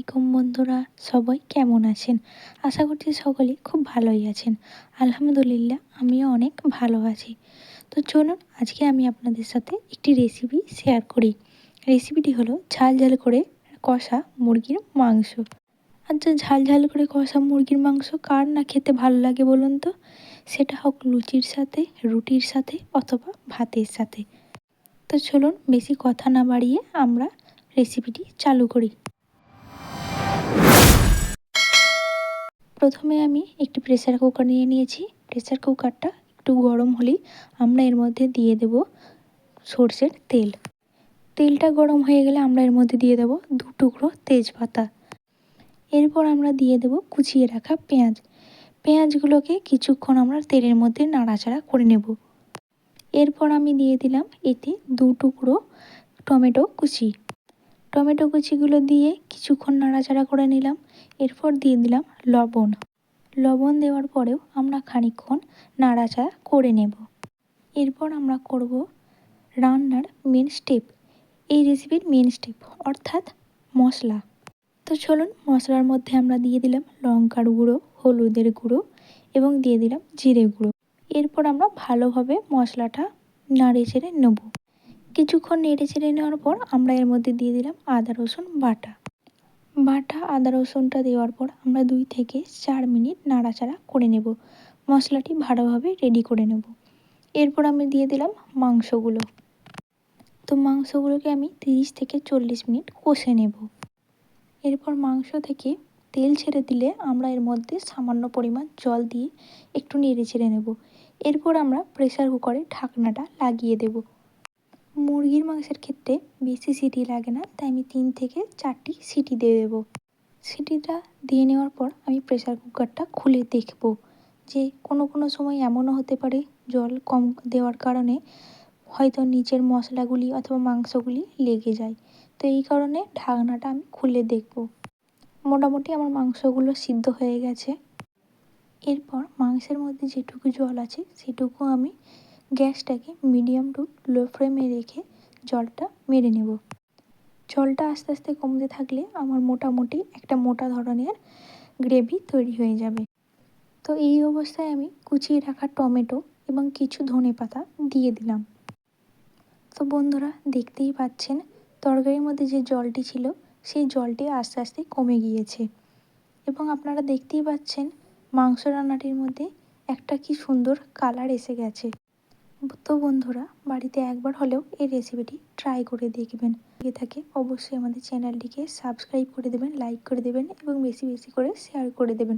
আলাইকুম বন্ধুরা, সবাই কেমন আছেন? আশা করছি সকলেই খুব ভালোই আছেন। আলহামদুলিল্লাহ আমিও অনেক ভালো আছি। তো চলুন আজকে আমি আপনাদের সাথে একটি রেসিপি শেয়ার করি। রেসিপিটি হলো ঝাল ঝাল করে কষা মুরগির মাংস। আচ্ছা, ঝাল ঝাল করে কষা মুরগির মাংস কার না খেতে ভালো লাগে বলুন তো? সেটা হোক লুচির সাথে, রুটির সাথে অথবা ভাতের সাথে। তো চলুন বেশি কথা না বাড়িয়ে আমরা রেসিপিটি চালু করি। প্রথমে আমি একটি প্রেসার কুকার নিয়ে নিয়েছি। প্রেসার কুকারটা একটু গরম হলেই আমরা এর মধ্যে দিয়ে দেব সর্ষের তেল। তেলটা গরম হয়ে গেলে আমরা এর মধ্যে দিয়ে দেব 2 টুকরো তেজপাতা। এরপর আমরা দিয়ে দেব কুচিয়ে রাখা পেঁয়াজ। পেঁয়াজগুলোকে কিছুক্ষণ আমরা তেলের মধ্যে নাড়াচাড়া করে নেব। এরপর আমি দিয়ে দিলাম এতে 2 টুকরো টমেটো কুচি। টমেটো কুচিগুলো দিয়ে কিছুক্ষণ নাড়াচাড়া করে নিলাম। এরপর দিয়ে দিলাম লবণ। লবণ দেওয়ার পরেও আমরা খানিকক্ষণ নাড়াচাড়া করে নেব। এরপর আমরা করব রান্নার মেন স্টেপ, এই রেসিপির মেন স্টেপ অর্থাৎ মশলা। তো চলুন মশলার মধ্যে আমরা দিয়ে দিলাম লঙ্কার গুঁড়ো, হলুদের গুঁড়ো এবং দিয়ে দিলাম জিরে গুঁড়ো। এরপর আমরা ভালোভাবে মশলাটা নাড়ে চেড়ে নেব। কিছুক্ষণ নেড়ে চেড়ে নেওয়ার পর আমরা এর মধ্যে দিয়ে দিলাম আদা রসুন বাটা। আদা রসুনটা দেওয়ার পর আমরা 2 থেকে 4 মিনিট নাড়াচাড়া করে নেব। মশলাটি ভালোভাবে রেডি করে নেব। এরপর আমি দিয়ে দিলাম মাংসগুলো। তো মাংসগুলোকে আমি 30 থেকে 40 মিনিট কষে নেব। এরপর মাংস থেকে তেল ছেড়ে দিলে আমরা এর মধ্যে সামান্য পরিমাণ জল দিয়ে একটু নেড়ে চেড়ে নেব। এরপর আমরা প্রেসার কুকারে ঢাকনাটা লাগিয়ে দেব। মুরগির মাংসের ক্ষেত্রে বেশি সিটি লাগে না, তাই আমি 3 থেকে 4টি সিটি দিয়ে দেবো। সিটিটা দিয়ে নেওয়ার পর আমি প্রেসার কুকারটা খুলে দেখব যে কোনো সময় এমনও হতে পারে জল কম দেওয়ার কারণে হয়তো নিচের মশলাগুলি অথবা মাংসগুলি লেগে যায়। তো এই কারণে ঢাকনাটা আমি খুলে দেখব। মোটামুটি আমার মাংসগুলো সিদ্ধ হয়ে গেছে। এরপর মাংসের মধ্যে যেটুকু জল আছে সেটুকু আমি গ্যাসটাকে মিডিয়াম টু লো ফ্লেমে রেখে জলটা মেরে নেব। জলটা আস্তে আস্তে কমতে থাকলে আমার মোটামুটি একটা মোটা ধরনের গ্রেভি তৈরি হয়ে যাবে। তো এই অবস্থায় আমি কুচিয়ে রাখা টমেটো এবং কিছু ধনেপাতা দিয়ে দিলাম। তো বন্ধুরা দেখতেই পাচ্ছেন তরকারির মধ্যে যে জলটি ছিল সেই জলটি আস্তে আস্তে কমে গিয়েছে এবং আপনারা দেখতেই পাচ্ছেন মাংস রান্নাটির মধ্যে একটা কি সুন্দর কালার এসে গেছে। তো বন্ধুরা বাড়িতে একবার হলেও এই রেসিপিটি ট্রাই করে দেখবেন। লেগে থাকে অবশ্যই আমাদের চ্যানেলটিকে সাবস্ক্রাইব করে দেবেন, লাইক করে দেবেন এবং বেশি বেশি করে শেয়ার করে দেবেন।